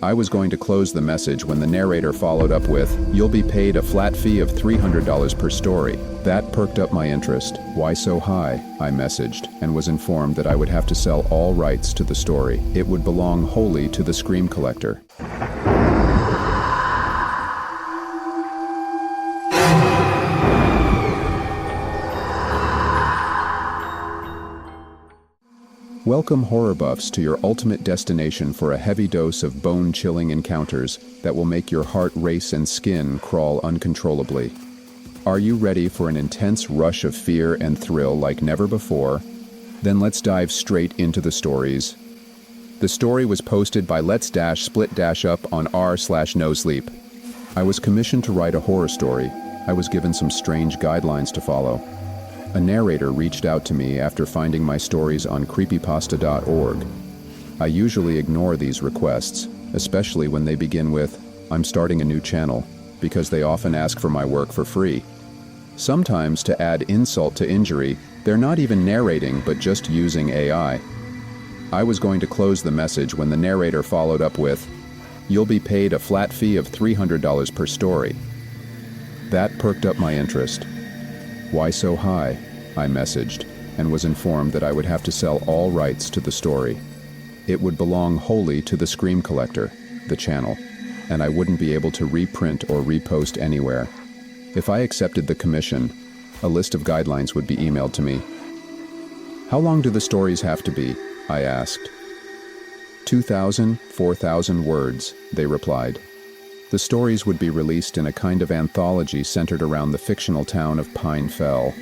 I was going to close the message when the narrator followed up with, "You'll be paid a flat fee of $300 per story." That perked up my interest. "Why so high?" I messaged, and was informed that I would have to sell all rights to the story. It would belong wholly to the Scream Collector. Welcome, horror buffs, to your ultimate destination for a heavy dose of bone-chilling encounters that will make your heart race and skin crawl uncontrollably. Are you ready for an intense rush of fear and thrill like never before? Then let's dive straight into the stories. The story was posted by Let's-Split-Up on r/nosleep. I was commissioned to write a horror story. I was given some strange guidelines to follow. A narrator reached out to me after finding my stories on creepypasta.org. I usually ignore these requests, especially when they begin with, "I'm starting a new channel," because they often ask for my work for free. Sometimes, to add insult to injury, they're not even narrating but just using AI. I was going to close the message when the narrator followed up with, "You'll be paid a flat fee of $300 per story." That perked up my interest. "Why so high?" I messaged, and was informed that I would have to sell all rights to the story. It would belong wholly to the Scream Collector, the channel, and I wouldn't be able to reprint or repost anywhere. If I accepted the commission, a list of guidelines would be emailed to me. "How long do the stories have to be?" I asked. 2,000, 4,000 words, they replied. The stories would be released in a kind of anthology centered around the fictional town of Pine Fell.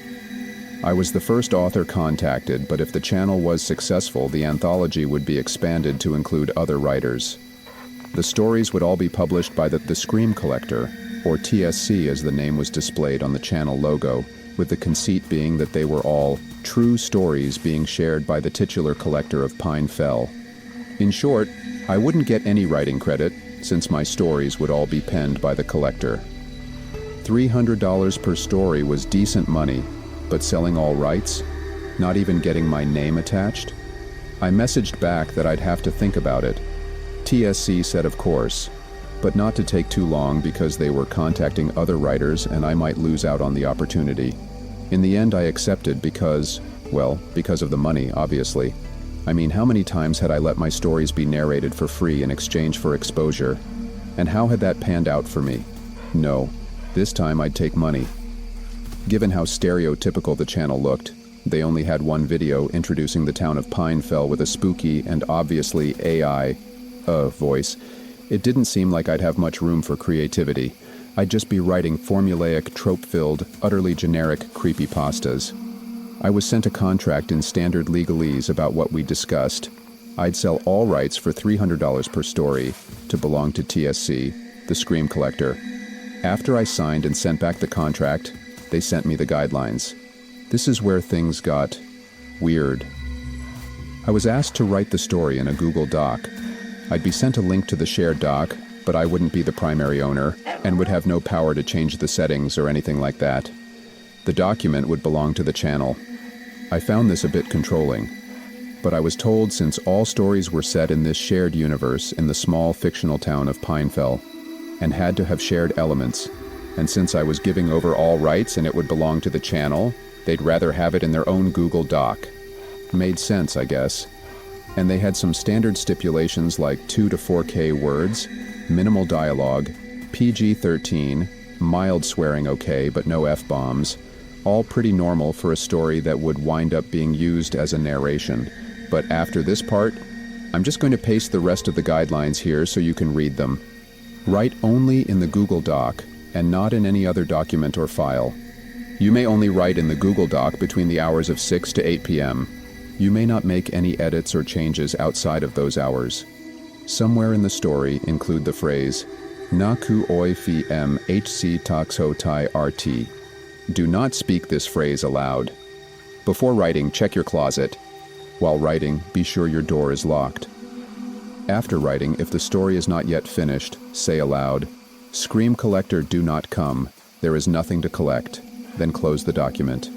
I was the first author contacted, but if the channel was successful, the anthology would be expanded to include other writers. The stories would all be published by the Scream Collector, or TSC as the name was displayed on the channel logo, with the conceit being that they were all true stories being shared by the titular collector of Pine Fell. In short, I wouldn't get any writing credit, since my stories would all be penned by the collector. $300 per story was decent money, but selling all rights? Not even getting my name attached? I messaged back that I'd have to think about it. TSC said of course, but not to take too long because they were contacting other writers and I might lose out on the opportunity. In the end I accepted because of the money, obviously. I mean, how many times had I let my stories be narrated for free in exchange for exposure? And how had that panned out for me? No, this time I'd take money. Given how stereotypical the channel looked, they only had one video introducing the town of Pine Fell with a spooky and obviously AI voice. It didn't seem like I'd have much room for creativity. I'd just be writing formulaic, trope-filled, utterly generic creepypastas. I was sent a contract in standard legalese about what we discussed. I'd sell all rights for $300 per story to belong to TSC, the Scream Collector. After I signed and sent back the contract, they sent me the guidelines. This is where things got weird. I was asked to write the story in a Google Doc. I'd be sent a link to the shared doc, but I wouldn't be the primary owner and would have no power to change the settings or anything like that. The document would belong to the channel. I found this a bit controlling, but I was told since all stories were set in this shared universe in the small fictional town of Pine Fell, and had to have shared elements, and since I was giving over all rights and it would belong to the channel, they'd rather have it in their own Google Doc. Made sense, I guess. And they had some standard stipulations like 2 to 4K words, minimal dialogue, PG-13, mild swearing okay but no F-bombs, all pretty normal for a story that would wind up being used as a narration. But after this part, I'm just going to paste the rest of the guidelines here so you can read them. Write only in the Google Doc and not in any other document or file. You may only write in the Google Doc between the hours of 6 to 8 p.m. You may not make any edits or changes outside of those hours. Somewhere in the story include the phrase, "Naku oi fi hc taxo tai rt." Do not speak this phrase aloud. Before writing, check your closet. While writing, be sure your door is locked. After writing, if the story is not yet finished, say aloud, "Scream Collector, do not come. There is nothing to collect." Then close the document.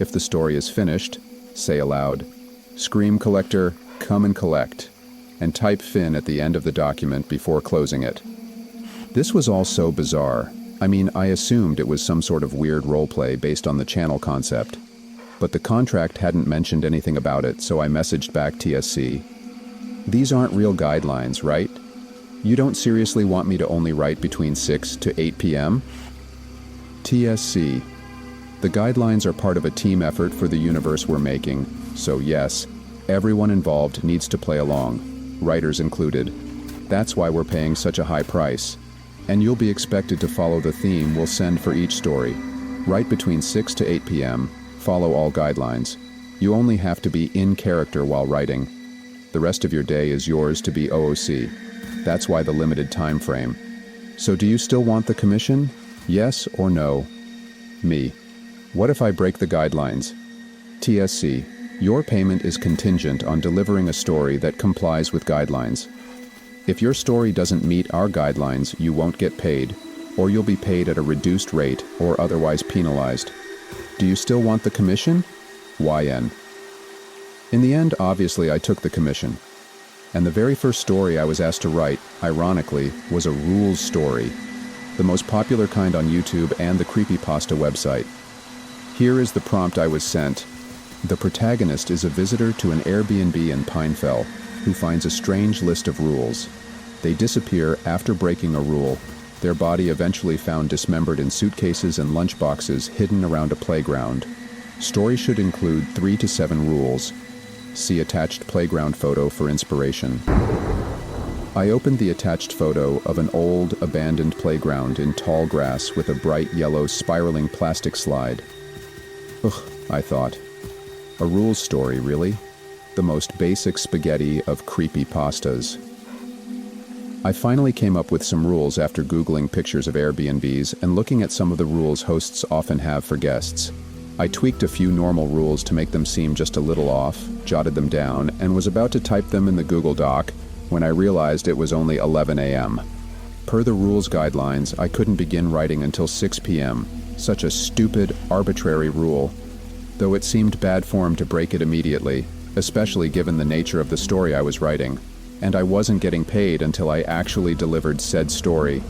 If the story is finished, say aloud, "Scream Collector, come and collect." and type Finn at the end of the document before closing it. This was all so bizarre. I mean, I assumed it was some sort of weird roleplay based on the channel concept. But the contract hadn't mentioned anything about it, so I messaged back TSC. These aren't real guidelines, right? You don't seriously want me to only write between 6 to 8 p.m.? TSC. The guidelines are part of a team effort for the universe we're making, so yes, everyone involved needs to play along, writers included. That's why we're paying such a high price. And you'll be expected to follow the theme we'll send for each story. Write between 6 to 8 p.m., follow all guidelines. You only have to be in character while writing. The rest of your day is yours to be OOC. That's why the limited time frame. So do you still want the commission? Yes or no? Me. What if I break the guidelines? TSC. Your payment is contingent on delivering a story that complies with guidelines. If your story doesn't meet our guidelines, you won't get paid, or you'll be paid at a reduced rate or otherwise penalized. Do you still want the commission? YN. In the end, obviously, I took the commission. And the very first story I was asked to write, ironically, was a rules story, the most popular kind on YouTube and the creepypasta website. Here is the prompt I was sent. The protagonist is a visitor to an Airbnb in Pinefell, who finds a strange list of rules. They disappear after breaking a rule, their body eventually found dismembered in suitcases and lunchboxes hidden around a playground. Story should include 3 to 7 rules. See attached playground photo for inspiration. I opened the attached photo of an old, abandoned playground in tall grass with a bright yellow spiraling plastic slide. Ugh, I thought. A rules story, really? The most basic spaghetti of creepy pastas. I finally came up with some rules after Googling pictures of Airbnbs and looking at some of the rules hosts often have for guests. I tweaked a few normal rules to make them seem just a little off, jotted them down, and was about to type them in the Google Doc when I realized it was only 11 a.m. Per the rules guidelines, I couldn't begin writing until 6 p.m. Such a stupid, arbitrary rule, though it seemed bad form to break it immediately, especially given the nature of the story I was writing, and I wasn't getting paid until I actually delivered said story.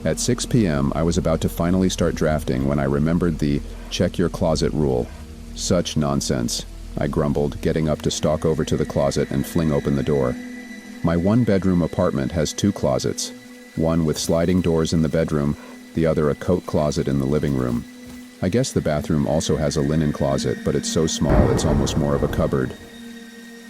At 6 p.m., I was about to finally start drafting when I remembered the check your closet rule. Such nonsense, I grumbled, getting up to stalk over to the closet and fling open the door. My one-bedroom apartment has 2 closets, one with sliding doors in the bedroom, the other a coat closet in the living room. I guess the bathroom also has a linen closet, but it's so small it's almost more of a cupboard.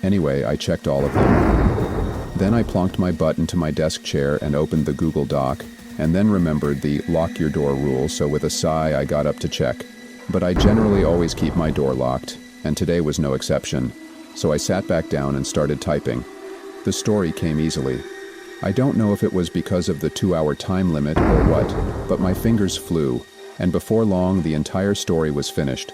Anyway, I checked all of them. Then I plonked my butt into my desk chair and opened the Google Doc, and then remembered the lock your door rule, so with a sigh I got up to check. But I generally always keep my door locked, and today was no exception. So I sat back down and started typing. The story came easily. I don't know if it was because of the 2-hour time limit or what, but my fingers flew, and before long the entire story was finished.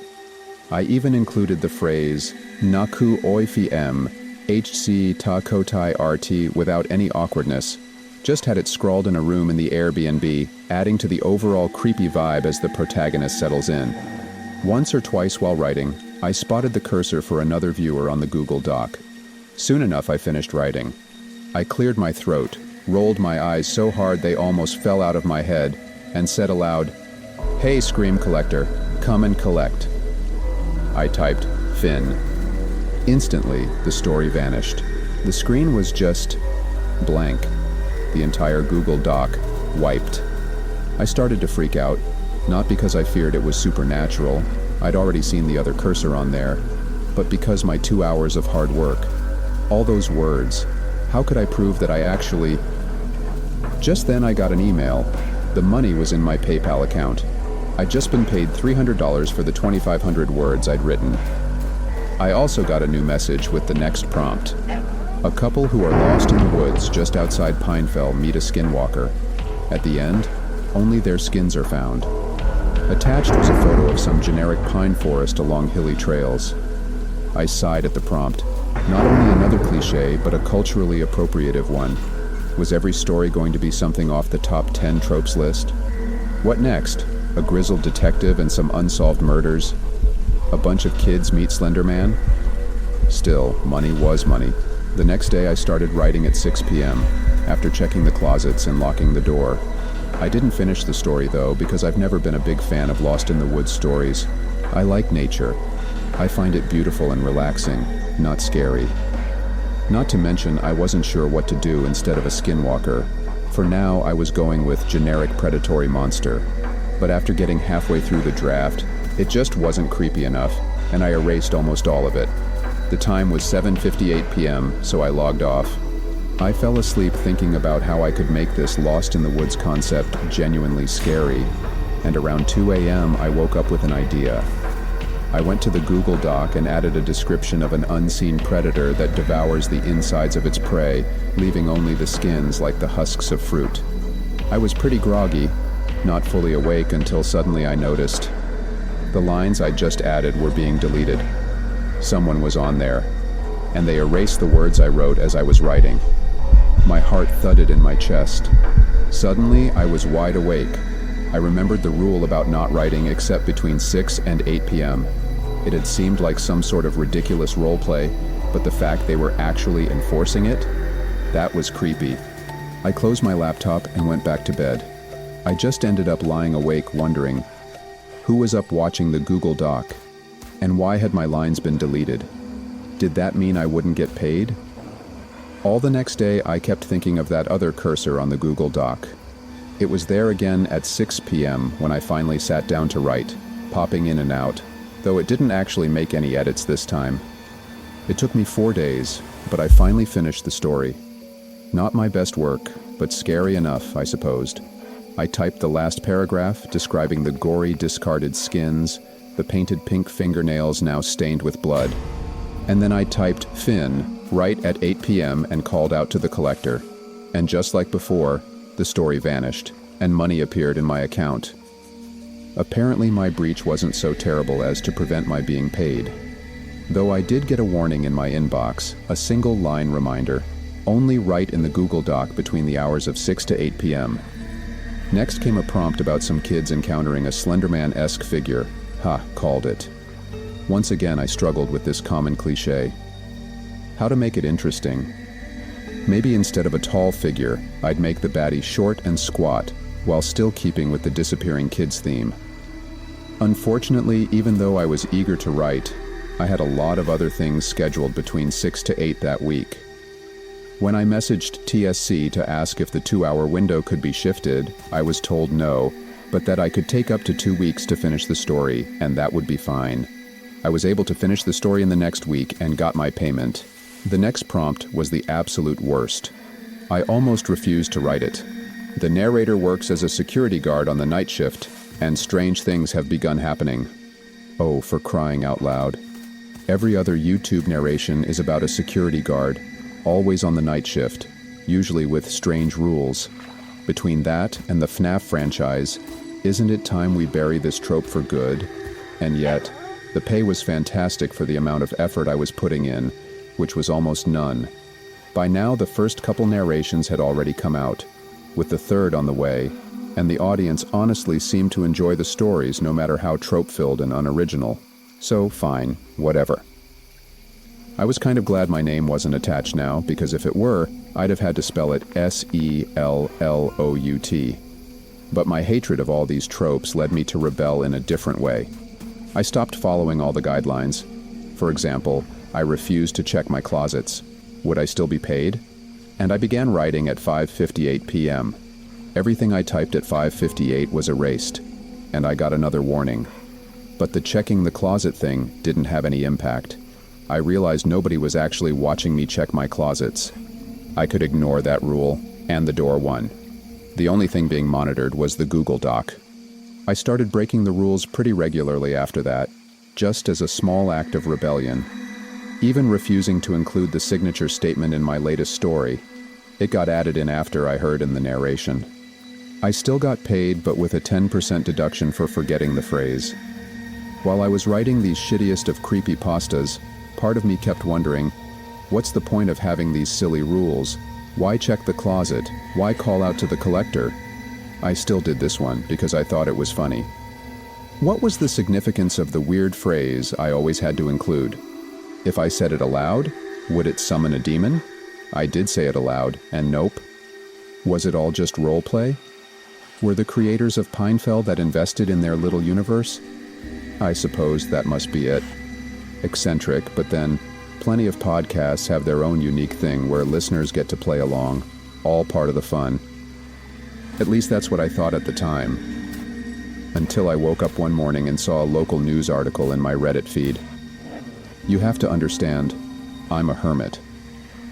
I even included the phrase, Naku oifi m, HC ta kotai RT without any awkwardness. Just had it scrawled in a room in the Airbnb, adding to the overall creepy vibe as the protagonist settles in. Once or twice while writing, I spotted the cursor for another viewer on the Google Doc. Soon enough I finished writing. I cleared my throat, rolled my eyes so hard they almost fell out of my head, and said aloud, "Hey, Scream Collector, come and collect." I typed, Finn. Instantly, the story vanished. The screen was just blank. The entire Google Doc wiped. I started to freak out, not because I feared it was supernatural, I'd already seen the other cursor on there, but because my 2 hours of hard work. All those words, how could I prove that I actually... Just then I got an email. The money was in my PayPal account. I'd just been paid $300 for the 2,500 words I'd written. I also got a new message with the next prompt. A couple who are lost in the woods just outside Pinefell meet a skinwalker. At the end, only their skins are found. Attached was a photo of some generic pine forest along hilly trails. I sighed at the prompt. Not only another cliché, but a culturally appropriative one. Was every story going to be something off the top 10 tropes list? What next? A grizzled detective and some unsolved murders? A bunch of kids meet Slender Man? Still, money was money. The next day I started writing at 6 p.m. after checking the closets and locking the door. I didn't finish the story though because I've never been a big fan of Lost in the Woods stories. I like nature. I find it beautiful and relaxing, not scary. Not to mention I wasn't sure what to do instead of a skinwalker. For now I was going with generic predatory monster. But after getting halfway through the draft, it just wasn't creepy enough, and I erased almost all of it. The time was 7:58 p.m., so I logged off. I fell asleep thinking about how I could make this Lost in the Woods concept genuinely scary, and around 2 a.m. I woke up with an idea. I went to the Google Doc and added a description of an unseen predator that devours the insides of its prey, leaving only the skins like the husks of fruit. I was pretty groggy, not fully awake until suddenly I noticed the lines I just added were being deleted. Someone was on there, and they erased the words I wrote as I was writing. My heart thudded in my chest. Suddenly, I was wide awake. I remembered the rule about not writing except between 6 and 8 p.m. It had seemed like some sort of ridiculous roleplay, but the fact they were actually enforcing it, that was creepy. I closed my laptop and went back to bed. I just ended up lying awake wondering, who was up watching the Google Doc? And why had my lines been deleted? Did that mean I wouldn't get paid? All the next day, I kept thinking of that other cursor on the Google Doc. It was there again at 6 p.m. when I finally sat down to write, popping in and out, though it didn't actually make any edits this time. It took me 4 days, but I finally finished the story. Not my best work, but scary enough, I supposed. I typed the last paragraph describing the gory, discarded skins, the painted pink fingernails now stained with blood. And then I typed Finn right at 8 p.m. and called out to the collector. And just like before, the story vanished, and money appeared in my account. Apparently my breach wasn't so terrible as to prevent my being paid. Though I did get a warning in my inbox, a single line reminder, only write in the Google Doc between the hours of 6 to 8 p.m. Next came a prompt about some kids encountering a Slenderman-esque figure. Ha, called it. Once again I struggled with this common cliché. How to make it interesting? Maybe instead of a tall figure, I'd make the baddie short and squat, while still keeping with the disappearing kids theme. Unfortunately, even though I was eager to write, I had a lot of other things scheduled between 6 to 8 that week. When I messaged TSC to ask if the 2-hour window could be shifted, I was told no, but that I could take up to 2 weeks to finish the story, and that would be fine. I was able to finish the story in the next week and got my payment. The next prompt was the absolute worst. I almost refused to write it. The narrator works as a security guard on the night shift, and strange things have begun happening. Oh, for crying out loud. Every other YouTube narration is about a security guard, always on the night shift, usually with strange rules. Between that and the FNAF franchise, isn't it time we bury this trope for good? And yet, the pay was fantastic for the amount of effort I was putting in, which was almost none. By now, the first couple narrations had already come out, with the third on the way, and the audience honestly seemed to enjoy the stories no matter how trope-filled and unoriginal. So, fine, whatever. I was kind of glad my name wasn't attached now, because if it were, I'd have had to spell it S-E-L-L-O-U-T. But my hatred of all these tropes led me to rebel in a different way. I stopped following all the guidelines. For example, I refused to check my closets. Would I still be paid? And I began writing at 5:58 p.m. Everything I typed at 5:58 was erased, and I got another warning. But the checking the closet thing didn't have any impact. I realized nobody was actually watching me check my closets. I could ignore that rule, and the door won. The only thing being monitored was the Google Doc. I started breaking the rules pretty regularly after that, just as a small act of rebellion. Even refusing to include the signature statement in my latest story. It got added in after I heard in the narration. I still got paid, but with a 10% deduction for forgetting the phrase. While I was writing these shittiest of creepypastas, part of me kept wondering, what's the point of having these silly rules? Why check the closet? Why call out to the collector? I still did this one because I thought it was funny. What was the significance of the weird phrase I always had to include? If I said it aloud, Would it summon a demon? I did say it aloud, and nope. Was it all just roleplay? Were the creators of Pinefell that invested in their little universe? I suppose that must be it. Eccentric, but then plenty of podcasts have their own unique thing where listeners get to play along, all part of the fun. At least that's what I thought at the time, until I woke up one morning and saw a local news article in my Reddit feed. You have to understand, I'm a hermit.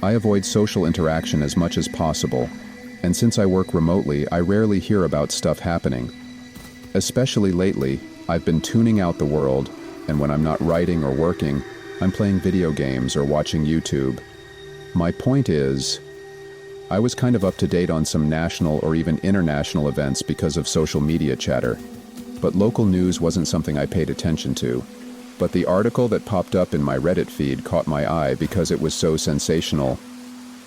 I avoid social interaction as much as possible, and since I work remotely, I rarely hear about stuff happening. Especially lately, I've been tuning out the world, and when I'm not writing or working, I'm playing video games or watching YouTube. My point is, I was kind of up to date on some national or even international events because of social media chatter, but local news wasn't something I paid attention to. But the article that popped up in my Reddit feed caught my eye because it was so sensational.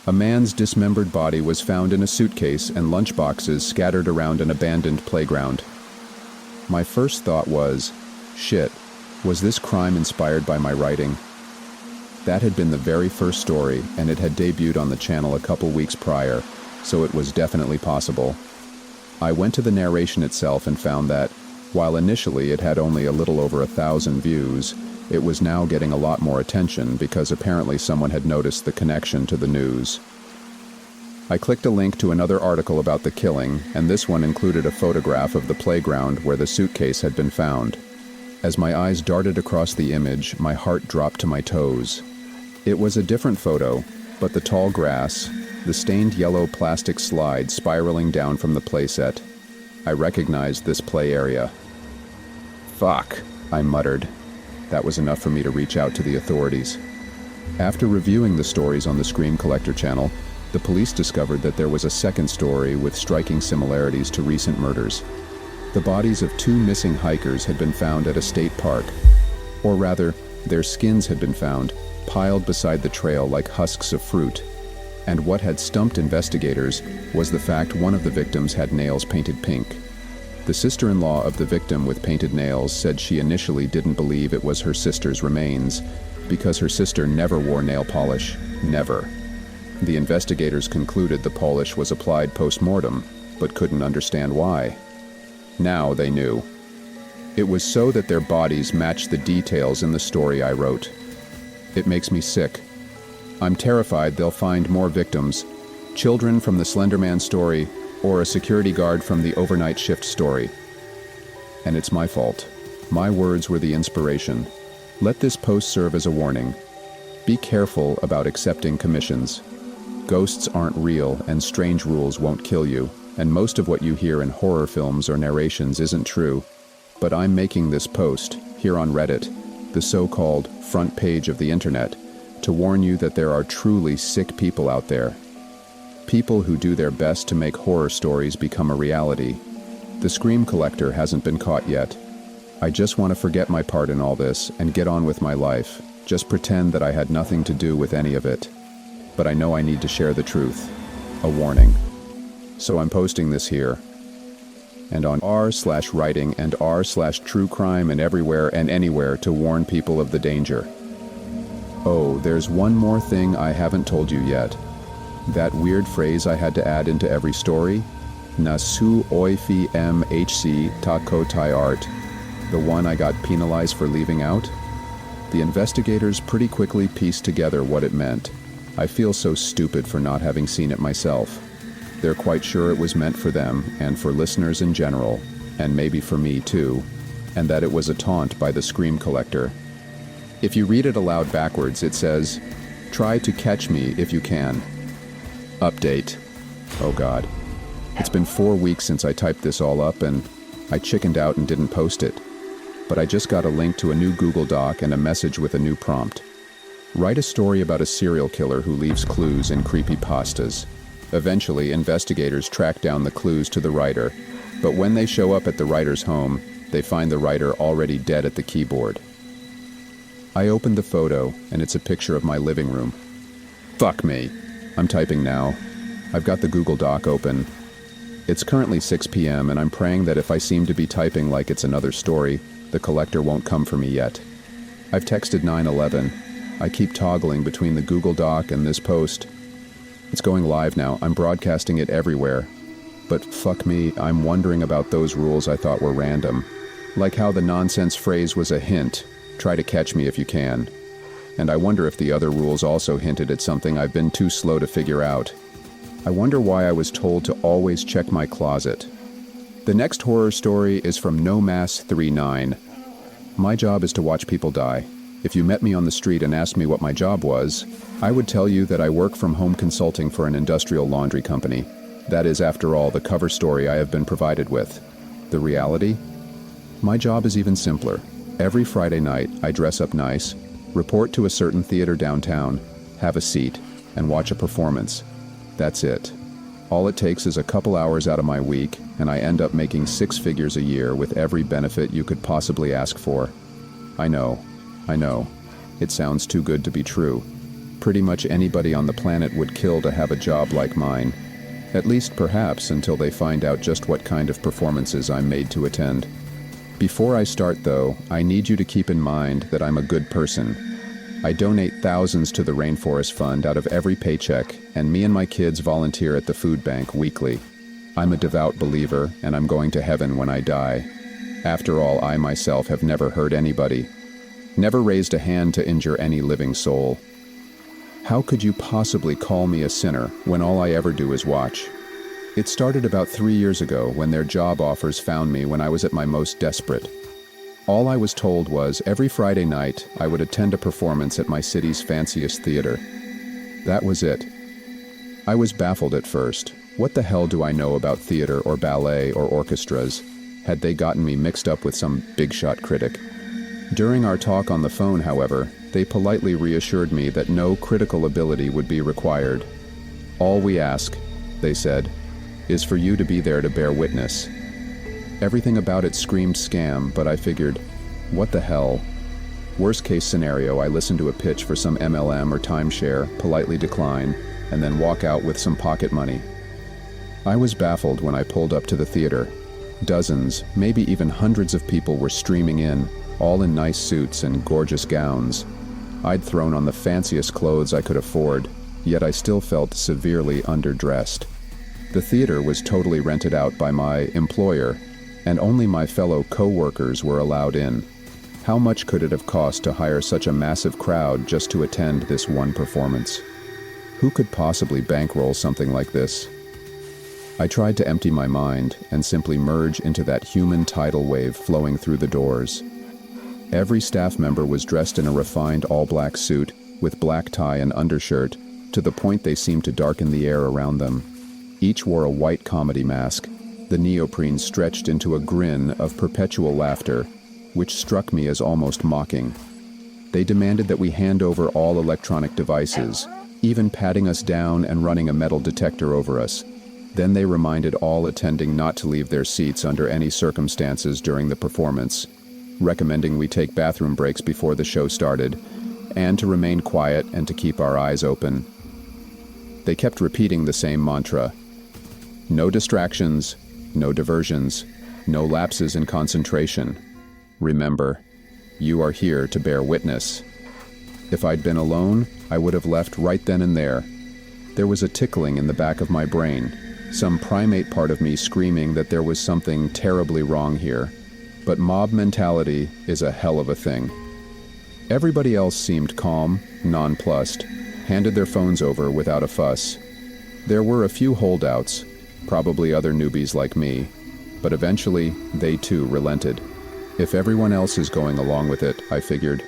A man's dismembered body was found in a suitcase and lunchboxes scattered around an abandoned playground. My first thought was, shit, was this crime inspired by my writing? That had been the very first story, and it had debuted on the channel a couple weeks prior, so it was definitely possible. I went to the narration itself and found that, while initially it had only a little over 1,000 views, it was now getting a lot more attention because apparently someone had noticed the connection to the news. I clicked a link to another article about the killing, and this one included a photograph of the playground where the suitcase had been found. As my eyes darted across the image, my heart dropped to my toes. It was a different photo, but the tall grass, the stained yellow plastic slide spiraling down from the playset. I recognized this play area. Fuck, I muttered. That was enough for me to reach out to the authorities. After reviewing the stories on the Scream Collector channel, the police discovered that there was a second story with striking similarities to recent murders. The bodies of 2 missing hikers had been found at a state park. Or rather, their skins had been found, piled beside the trail like husks of fruit. And what had stumped investigators was the fact one of the victims had nails painted pink. The sister-in-law of the victim with painted nails said she initially didn't believe it was her sister's remains because her sister never wore nail polish, never. The investigators concluded the polish was applied post-mortem, but couldn't understand why. Now they knew. It was so that their bodies matched the details in the story I wrote. It makes me sick. I'm terrified they'll find more victims, children from the Slender Man story, or a security guard from the overnight shift story. And it's my fault. My words were the inspiration. Let this post serve as a warning. Be careful about accepting commissions. Ghosts aren't real, and strange rules won't kill you, and most of what you hear in horror films or narrations isn't true. But I'm making this post, here on Reddit, the so-called front page of the internet, to warn you that there are truly sick people out there. People who do their best to make horror stories become a reality. The Scream Collector hasn't been caught yet. I just want to forget my part in all this and get on with my life, just pretend that I had nothing to do with any of it. But I know I need to share the truth. A warning. So I'm posting this here. And on r/writing and r/true crime and everywhere and anywhere to warn people of the danger. Oh, there's one more thing I haven't told you yet. That weird phrase I had to add into every story, Nasu oifi mhc takotai art, the one I got penalized for leaving out? The investigators pretty quickly pieced together what it meant. I feel so stupid for not having seen it myself. They're quite sure it was meant for them and for listeners in general, and maybe for me too, and that it was a taunt by the Scream Collector. If you read it aloud backwards, it says, "Try to catch me if you can." Update. Oh God. It's been 4 weeks since I typed this all up and I chickened out and didn't post it. But I just got a link to a new Google Doc and a message with a new prompt. Write a story about a serial killer who leaves clues in creepypastas. Eventually, investigators track down the clues to the writer, but when they show up at the writer's home, they find the writer already dead at the keyboard. I opened the photo, and it's a picture of my living room. Fuck me. I'm typing now. I've got the Google Doc open. It's currently 6 p.m. and I'm praying that if I seem to be typing like it's another story, the collector won't come for me yet. I've texted 911. I keep toggling between the Google Doc and this post. It's going live now. I'm broadcasting it everywhere. But fuck me, I'm wondering about those rules I thought were random. Like how the nonsense phrase was a hint, try to catch me if you can. And I wonder if the other rules also hinted at something I've been too slow to figure out. I wonder why I was told to always check my closet. The next horror story is from nomas39. My job is to watch people die. If you met me on the street and asked me what my job was, I would tell you that I work from home consulting for an industrial laundry company. That is, after all, the cover story I have been provided with. The reality? My job is even simpler. Every Friday night, I dress up nice, report to a certain theater downtown, have a seat, and watch a performance. That's it. All it takes is a couple hours out of my week, and I end up making 6 figures a year with every benefit you could possibly ask for. I know. It sounds too good to be true. Pretty much anybody on the planet would kill to have a job like mine. At least perhaps until they find out just what kind of performances I'm made to attend. Before I start though, I need you to keep in mind that I'm a good person. I donate thousands to the Rainforest Fund out of every paycheck, and me and my kids volunteer at the food bank weekly. I'm a devout believer, and I'm going to heaven when I die. After all, I myself have never hurt anybody. Never raised a hand to injure any living soul. How could you possibly call me a sinner when all I ever do is watch? It started about 3 years ago when their job offers found me when I was at my most desperate. All I was told was every Friday night I would attend a performance at my city's fanciest theater. That was it. I was baffled at first. What the hell do I know about theater or ballet or orchestras? Had they gotten me mixed up with some big-shot critic? During our talk on the phone, however, they politely reassured me that no critical ability would be required. All we ask, they said, is for you to be there to bear witness. Everything about it screamed scam, but I figured, what the hell? Worst case scenario, I listen to a pitch for some MLM or timeshare, politely decline, and then walk out with some pocket money. I was baffled when I pulled up to the theater. Dozens, maybe even hundreds of people were streaming in, all in nice suits and gorgeous gowns. I'd thrown on the fanciest clothes I could afford, yet I still felt severely underdressed. The theater was totally rented out by my employer, and only my fellow co-workers were allowed in. How much could it have cost to hire such a massive crowd just to attend this one performance? Who could possibly bankroll something like this? I tried to empty my mind and simply merge into that human tidal wave flowing through the doors. Every staff member was dressed in a refined all-black suit with black tie and undershirt, to the point they seemed to darken the air around them. Each wore a white comedy mask, the neoprene stretched into a grin of perpetual laughter, which struck me as almost mocking. They demanded that we hand over all electronic devices, even patting us down and running a metal detector over us. Then they reminded all attending not to leave their seats under any circumstances during the performance, recommending we take bathroom breaks before the show started, and to remain quiet and to keep our eyes open. They kept repeating the same mantra: no distractions, no diversions, no lapses in concentration. Remember, you are here to bear witness. If I'd been alone, I would have left right then and there. There was a tickling in the back of my brain, some primate part of me screaming that there was something terribly wrong here. But mob mentality is a hell of a thing. Everybody else seemed calm, nonplussed, handed their phones over without a fuss. There were a few holdouts, probably other newbies like me, but eventually they too relented. If everyone else is going along with it, I figured,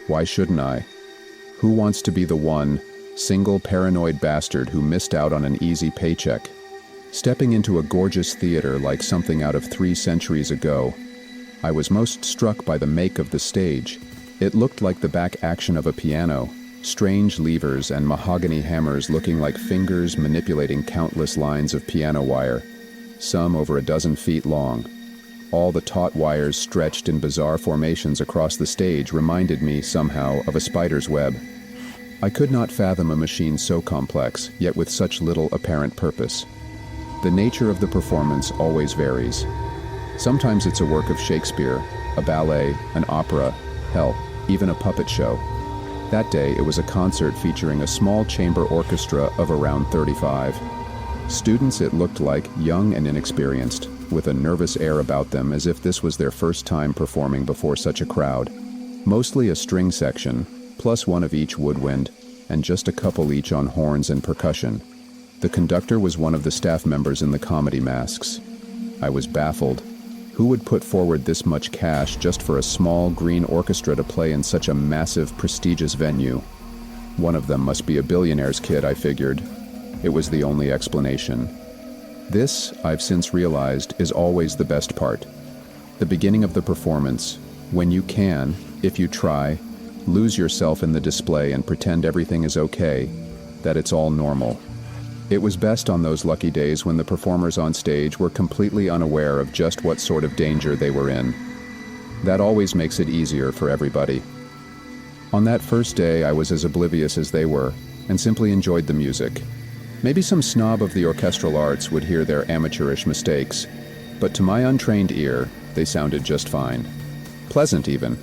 why shouldn't I? Who wants to be the one, single paranoid bastard who missed out on an easy paycheck? Stepping into a gorgeous theater like something out of 3 centuries ago, I was most struck by the make of the stage. It looked like the back action of a piano, strange levers and mahogany hammers looking like fingers manipulating countless lines of piano wire, some over a dozen feet long. All the taut wires stretched in bizarre formations across the stage reminded me somehow of a spider's web. I could not fathom a machine so complex, yet with such little apparent purpose. The nature of the performance always varies. Sometimes it's a work of Shakespeare, a ballet, an opera, hell, even a puppet show. That day, it was a concert featuring a small chamber orchestra of around 35. Students, it looked like, young and inexperienced, with a nervous air about them as if this was their first time performing before such a crowd. Mostly a string section, plus one of each woodwind, and just a couple each on horns and percussion. The conductor was one of the staff members in the comedy masks. I was baffled. Who would put forward this much cash just for a small green orchestra to play in such a massive, prestigious venue? One of them must be a billionaire's kid, I figured. It was the only explanation. This, I've since realized, is always the best part. The beginning of the performance, when you can, if you try, lose yourself in the display and pretend everything is okay, that it's all normal. It was best on those lucky days when the performers on stage were completely unaware of just what sort of danger they were in. That always makes it easier for everybody. On that first day, I was as oblivious as they were, and simply enjoyed the music. Maybe some snob of the orchestral arts would hear their amateurish mistakes, but to my untrained ear, they sounded just fine. Pleasant, even.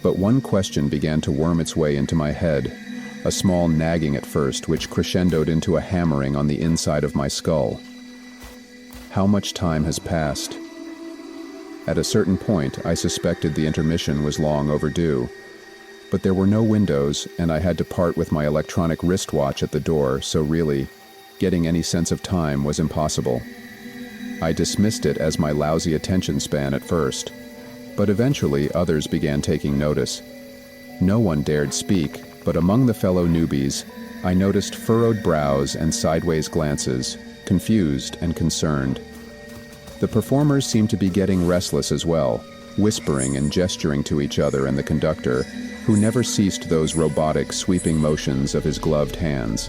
But one question began to worm its way into my head. A small nagging at first, which crescendoed into a hammering on the inside of my skull. How much time has passed? At a certain point, I suspected the intermission was long overdue. But there were no windows, and I had to part with my electronic wristwatch at the door, so really, getting any sense of time was impossible. I dismissed it as my lousy attention span at first. But eventually, others began taking notice. No one dared speak, but among the fellow newbies, I noticed furrowed brows and sideways glances, confused and concerned. The performers seemed to be getting restless as well, whispering and gesturing to each other and the conductor, who never ceased those robotic, sweeping motions of his gloved hands.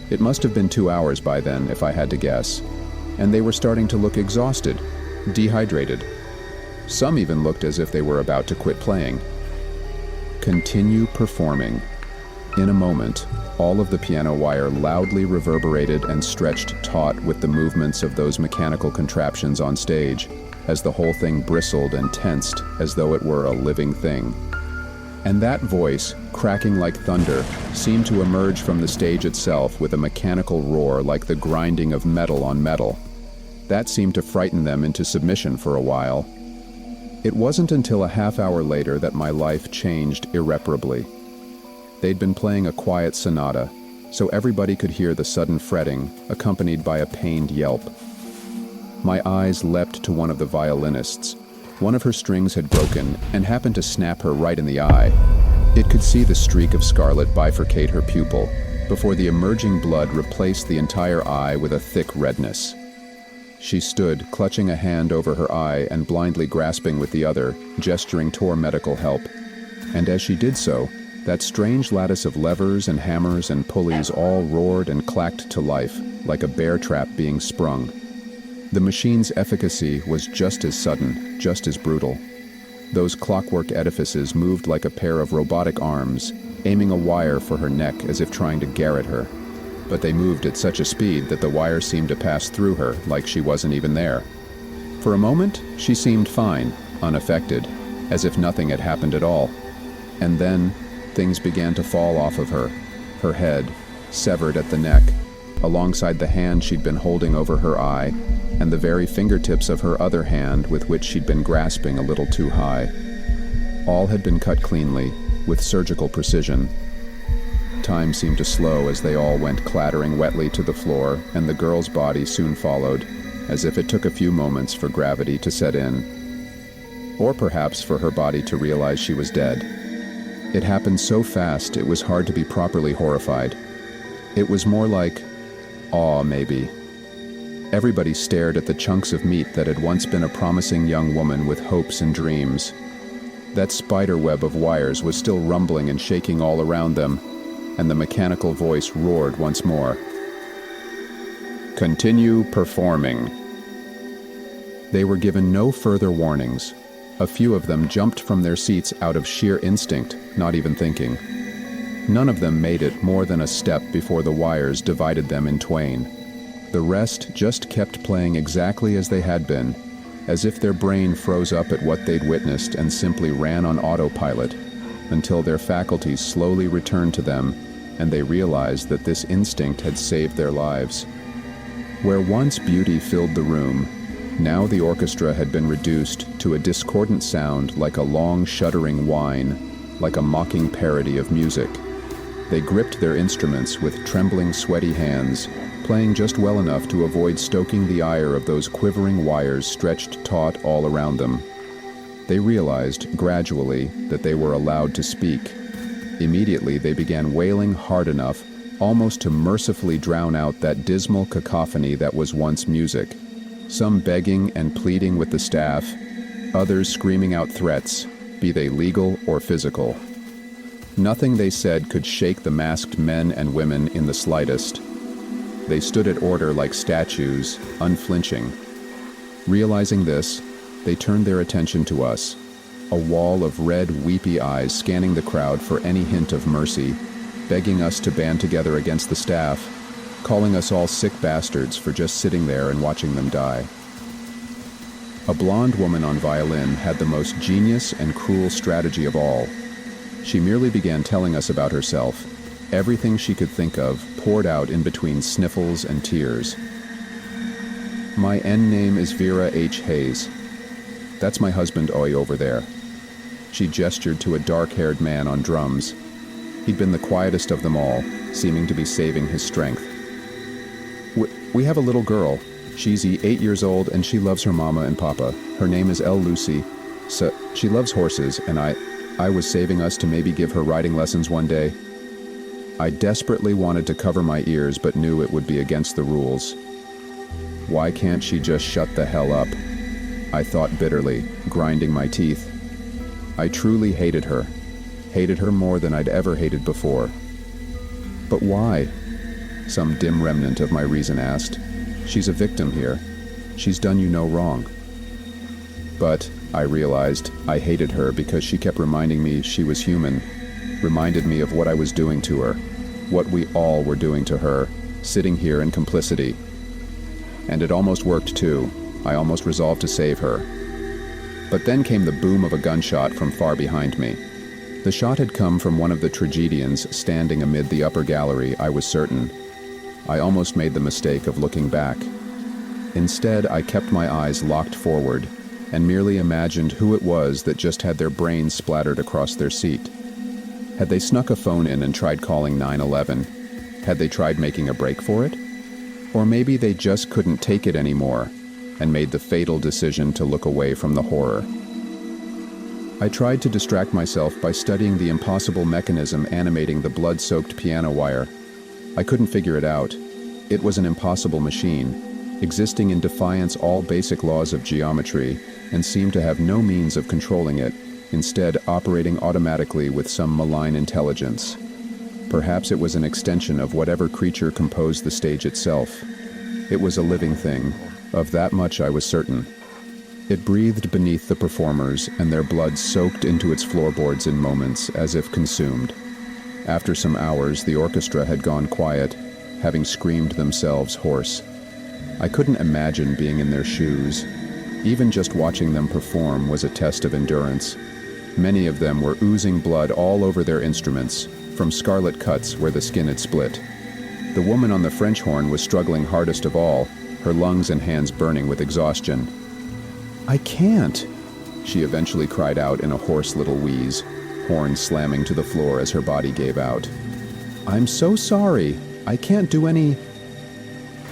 It must have been 2 hours by then, if I had to guess, and they were starting to look exhausted, dehydrated. Some even looked as if they were about to quit playing. Continue performing. In a moment, all of the piano wire loudly reverberated and stretched taut with the movements of those mechanical contraptions on stage, as the whole thing bristled and tensed as though it were a living thing. And that voice, cracking like thunder, seemed to emerge from the stage itself with a mechanical roar like the grinding of metal on metal. That seemed to frighten them into submission for a while. It wasn't until a half hour later that my life changed irreparably. They'd been playing a quiet sonata, so everybody could hear the sudden fretting, accompanied by a pained yelp. My eyes leapt to one of the violinists. One of her strings had broken and happened to snap her right in the eye. It could see the streak of scarlet bifurcate her pupil, before the emerging blood replaced the entire eye with a thick redness. She stood, clutching a hand over her eye and blindly grasping with the other, gesturing toward medical help. And as she did so, that strange lattice of levers and hammers and pulleys all roared and clacked to life, like a bear trap being sprung. The machine's efficacy was just as sudden, just as brutal. Those clockwork edifices moved like a pair of robotic arms, aiming a wire for her neck as if trying to garrote her. But they moved at such a speed that the wire seemed to pass through her like she wasn't even there. For a moment, she seemed fine, unaffected, as if nothing had happened at all. And then, things began to fall off of her. Her head, severed at the neck, alongside the hand she'd been holding over her eye, and the very fingertips of her other hand with which she'd been grasping a little too high. All had been cut cleanly, with surgical precision. Time seemed to slow as they all went clattering wetly to the floor, and the girl's body soon followed, as if it took a few moments for gravity to set in. Or perhaps for her body to realize she was dead. It happened so fast it was hard to be properly horrified. It was more like awe, maybe. Everybody stared at the chunks of meat that had once been a promising young woman with hopes and dreams. That spider web of wires was still rumbling and shaking all around them, and the mechanical voice roared once more. Continue performing. They were given no further warnings. A few of them jumped from their seats out of sheer instinct, not even thinking. None of them made it more than a step before the wires divided them in twain. The rest just kept playing exactly as they had been, as if their brain froze up at what they'd witnessed and simply ran on autopilot, until their faculties slowly returned to them and they realized that this instinct had saved their lives. Where once beauty filled the room, now the orchestra had been reduced to a discordant sound like a long shuddering whine, like a mocking parody of music. They gripped their instruments with trembling, sweaty hands, playing just well enough to avoid stoking the ire of those quivering wires stretched taut all around them. They realized, gradually, that they were allowed to speak. Immediately, they began wailing hard enough, almost to mercifully drown out that dismal cacophony that was once music. Some begging and pleading with the staff, others screaming out threats, be they legal or physical. Nothing they said could shake the masked men and women in the slightest. They stood at order like statues, unflinching. Realizing this, they turned their attention to us, a wall of red, weepy eyes scanning the crowd for any hint of mercy, begging us to band together against the staff, calling us all sick bastards for just sitting there and watching them die. A blonde woman on violin had the most genius and cruel strategy of all. She merely began telling us about herself. Everything she could think of poured out in between sniffles and tears. My N name is Vera H. Hayes. That's my husband Oi over there. She gestured to a dark-haired man on drums. He'd been the quietest of them all, seeming to be saving his strength. We have a little girl. She's 8 years old and she loves her mama and papa. Her name is Elle Lucy. So she loves horses and I was saving us to maybe give her riding lessons one day. I desperately wanted to cover my ears but knew it would be against the rules. Why can't she just shut the hell up? I thought bitterly, grinding my teeth. I truly hated her more than I'd ever hated before. But why? Some dim remnant of my reason asked. She's a victim here. She's done you no wrong. But, I realized, I hated her because she kept reminding me she was human, reminded me of what I was doing to her, what we all were doing to her, sitting here in complicity. And it almost worked too. I almost resolved to save her. But then came the boom of a gunshot from far behind me. The shot had come from one of the tragedians standing amid the upper gallery, I was certain. I almost made the mistake of looking back. Instead, I kept my eyes locked forward and merely imagined who it was that just had their brains splattered across their seat. Had they snuck a phone in and tried calling 911? Had they tried making a break for it? Or maybe they just couldn't take it anymore and made the fatal decision to look away from the horror. I tried to distract myself by studying the impossible mechanism animating the blood-soaked piano wire. I couldn't figure it out. It was an impossible machine, existing in defiance all basic laws of geometry, and seemed to have no means of controlling it, instead operating automatically with some malign intelligence. Perhaps it was an extension of whatever creature composed the stage itself. It was a living thing. Of that much I was certain. It breathed beneath the performers, and their blood soaked into its floorboards in moments, as if consumed. After some hours, the orchestra had gone quiet, having screamed themselves hoarse. I couldn't imagine being in their shoes. Even just watching them perform was a test of endurance. Many of them were oozing blood all over their instruments, from scarlet cuts where the skin had split. The woman on the French horn was struggling hardest of all, her lungs and hands burning with exhaustion. "I can't," she eventually cried out in a hoarse little wheeze, horn slamming to the floor as her body gave out. "I'm so sorry. I can't do any..."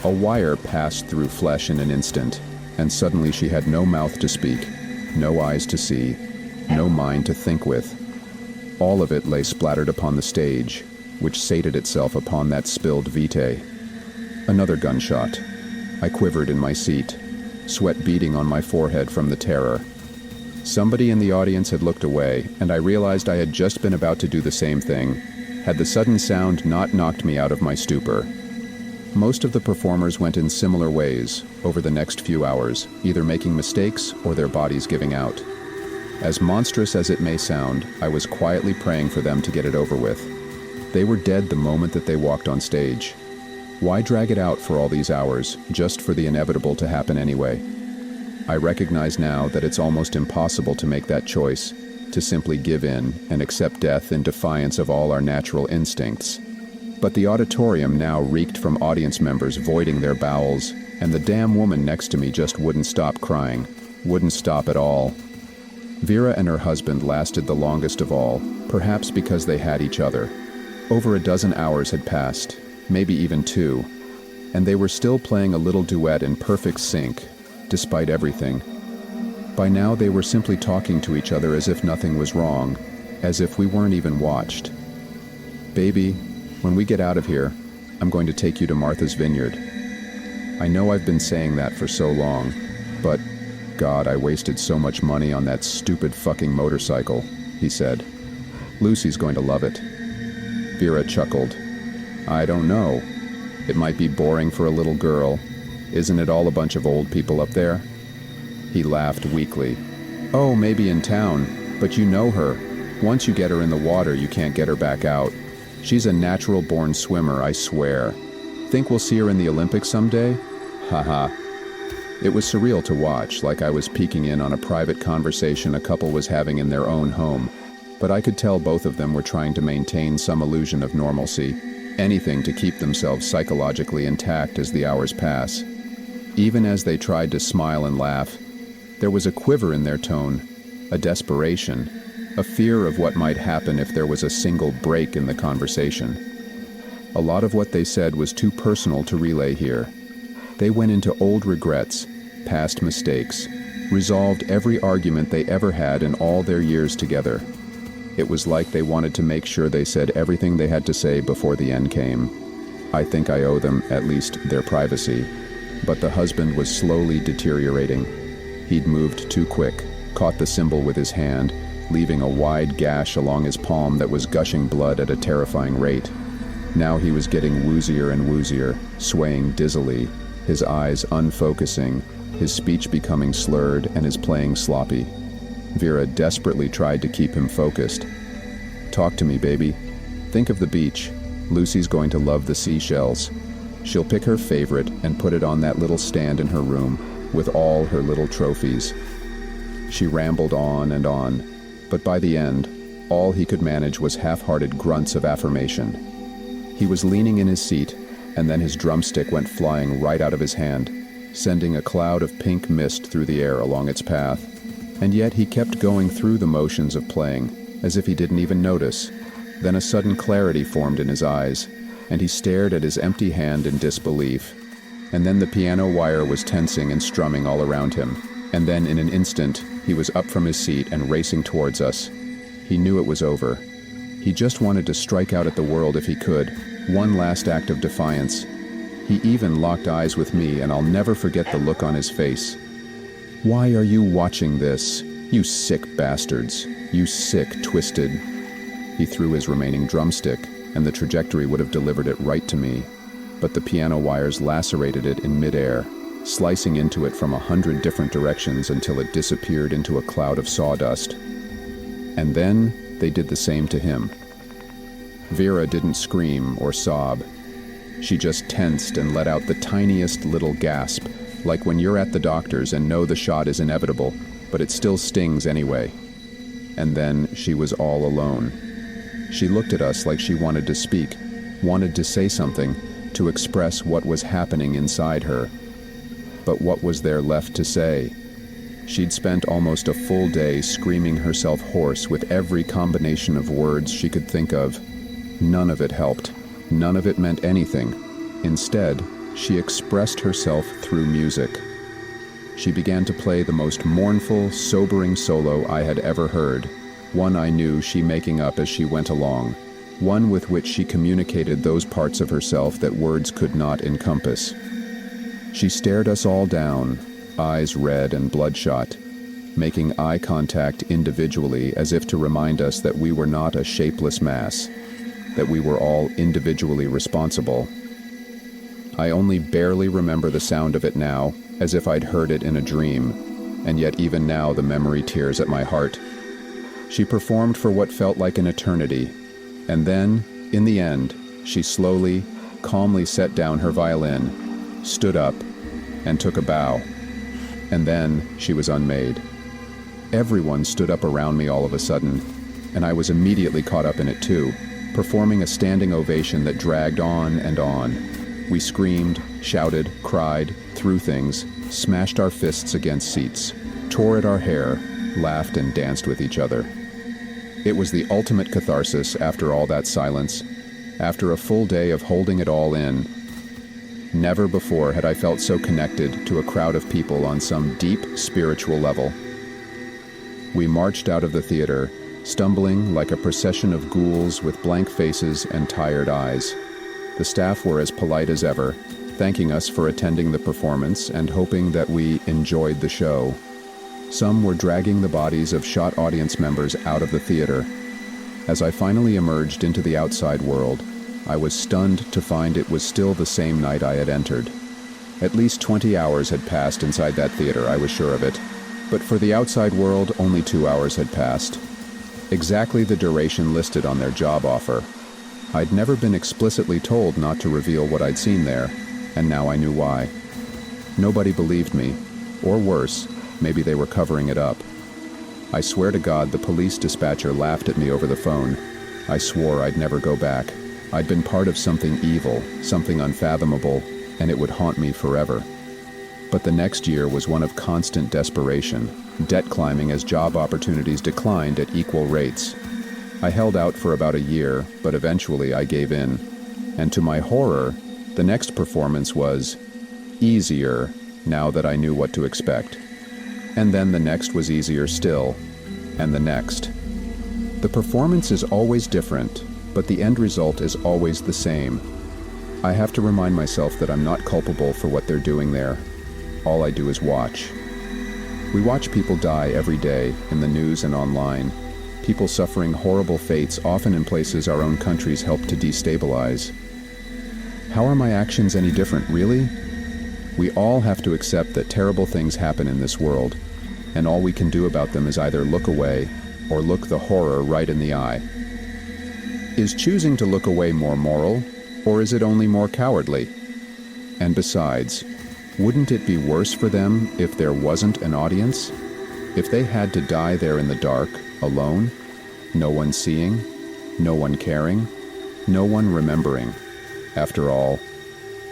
A wire passed through flesh in an instant, and suddenly she had no mouth to speak, no eyes to see, no mind to think with. All of it lay splattered upon the stage, which sated itself upon that spilled vitae. Another gunshot. I quivered in my seat, sweat beading on my forehead from the terror. Somebody in the audience had looked away, and I realized I had just been about to do the same thing, had the sudden sound not knocked me out of my stupor. Most of the performers went in similar ways over the next few hours, either making mistakes or their bodies giving out. As monstrous as it may sound, I was quietly praying for them to get it over with. They were dead the moment that they walked on stage. Why drag it out for all these hours, just for the inevitable to happen anyway? I recognize now that it's almost impossible to make that choice, to simply give in and accept death in defiance of all our natural instincts. But the auditorium now reeked from audience members voiding their bowels, and the damn woman next to me just wouldn't stop crying. Wouldn't stop at all. Vera and her husband lasted the longest of all, perhaps because they had each other. Over a dozen hours had passed, maybe even 2, and they were still playing a little duet in perfect sync, despite everything. By now they were simply talking to each other as if nothing was wrong, as if we weren't even watched. "Baby, when we get out of here, I'm going to take you to Martha's Vineyard. I know I've been saying that for so long, but God, I wasted so much money on that stupid fucking motorcycle," he said. "Lucy's going to love it." Vera chuckled. "I don't know. It might be boring for a little girl. Isn't it all a bunch of old people up there?" He laughed weakly. "Oh, maybe in town, but you know her. Once you get her in the water, you can't get her back out. She's a natural-born swimmer, I swear. Think we'll see her in the Olympics someday? Haha." It was surreal to watch, like I was peeking in on a private conversation a couple was having in their own home, but I could tell both of them were trying to maintain some illusion of normalcy, anything to keep themselves psychologically intact as the hours pass. Even as they tried to smile and laugh, there was a quiver in their tone, a desperation, a fear of what might happen if there was a single break in the conversation. A lot of what they said was too personal to relay here. They went into old regrets, past mistakes, resolved every argument they ever had in all their years together. It was like they wanted to make sure they said everything they had to say before the end came. I think I owe them, at least, their privacy. But the husband was slowly deteriorating. He'd moved too quick, caught the symbol with his hand, leaving a wide gash along his palm that was gushing blood at a terrifying rate. Now he was getting woozier and woozier, swaying dizzily, his eyes unfocusing, his speech becoming slurred and his playing sloppy. Vera desperately tried to keep him focused. "Talk to me, baby. Think of the beach. Lucy's going to love the seashells. She'll pick her favorite and put it on that little stand in her room, with all her little trophies." She rambled on, but by the end, all he could manage was half-hearted grunts of affirmation. He was leaning in his seat, and then his drumstick went flying right out of his hand, sending a cloud of pink mist through the air along its path. And yet he kept going through the motions of playing, as if he didn't even notice. Then a sudden clarity formed in his eyes, and he stared at his empty hand in disbelief. And then the piano wire was tensing and strumming all around him. And then in an instant, he was up from his seat and racing towards us. He knew it was over. He just wanted to strike out at the world if he could, one last act of defiance. He even locked eyes with me, and I'll never forget the look on his face. "Why are you watching this? You sick bastards. You sick, twisted." He threw his remaining drumstick, and the trajectory would have delivered it right to me. But the piano wires lacerated it in midair, slicing into it from 100 different directions until it disappeared into a cloud of sawdust. And then they did the same to him. Vera didn't scream or sob. She just tensed and let out the tiniest little gasp, like when you're at the doctor's and know the shot is inevitable, but it still stings anyway. And then she was all alone. She looked at us like she wanted to speak, wanted to say something, to express what was happening inside her. But what was there left to say? She'd spent almost a full day screaming herself hoarse with every combination of words she could think of. None of it helped. None of it meant anything. Instead, she expressed herself through music. She began to play the most mournful, sobering solo I had ever heard, one I knew she making up as she went along, one with which she communicated those parts of herself that words could not encompass. She stared us all down, eyes red and bloodshot, making eye contact individually as if to remind us that we were not a shapeless mass, that we were all individually responsible. I only barely remember the sound of it now, as if I'd heard it in a dream, and yet even now the memory tears at my heart. She performed for what felt like an eternity, and then, in the end, she slowly, calmly set down her violin, stood up, and took a bow. And then she was unmade. Everyone stood up around me all of a sudden, and I was immediately caught up in it too, performing a standing ovation that dragged on and on. We screamed, shouted, cried, threw things, smashed our fists against seats, tore at our hair, laughed and danced with each other. It was the ultimate catharsis after all that silence, after a full day of holding it all in. Never before had I felt so connected to a crowd of people on some deep spiritual level. We marched out of the theater, stumbling like a procession of ghouls with blank faces and tired eyes. The staff were as polite as ever, thanking us for attending the performance and hoping that we enjoyed the show. Some were dragging the bodies of shot audience members out of the theater. As I finally emerged into the outside world, I was stunned to find it was still the same night I had entered. At least 20 hours had passed inside that theater, I was sure of it. But for the outside world, only 2 hours had passed. Exactly the duration listed on their job offer. I'd never been explicitly told not to reveal what I'd seen there, and now I knew why. Nobody believed me, or worse, maybe they were covering it up. I swear to God the police dispatcher laughed at me over the phone. I swore I'd never go back. I'd been part of something evil, something unfathomable, and it would haunt me forever. But the next year was one of constant desperation, debt climbing as job opportunities declined at equal rates. I held out for about a year, but eventually I gave in. And to my horror, the next performance was easier now that I knew what to expect. And then the next was easier still, and the next. The performance is always different, but the end result is always the same. I have to remind myself that I'm not culpable for what they're doing there. All I do is watch. We watch people die every day in the news and online. People suffering horrible fates, often in places our own countries help to destabilize. How are my actions any different, really? We all have to accept that terrible things happen in this world, and all we can do about them is either look away or look the horror right in the eye. Is choosing to look away more moral, or is it only more cowardly? And besides, wouldn't it be worse for them if there wasn't an audience? If they had to die there in the dark, alone, no one seeing, no one caring, no one remembering? After all,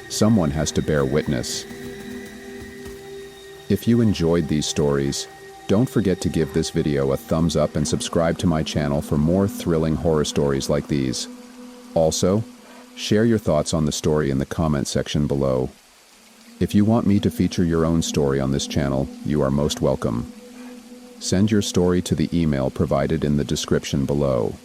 someone has to bear witness. If you enjoyed these stories, don't forget to give this video a thumbs up and subscribe to my channel for more thrilling horror stories like these. Also, share your thoughts on the story in the comment section below. If you want me to feature your own story on this channel, you are most welcome. Send your story to the email provided in the description below.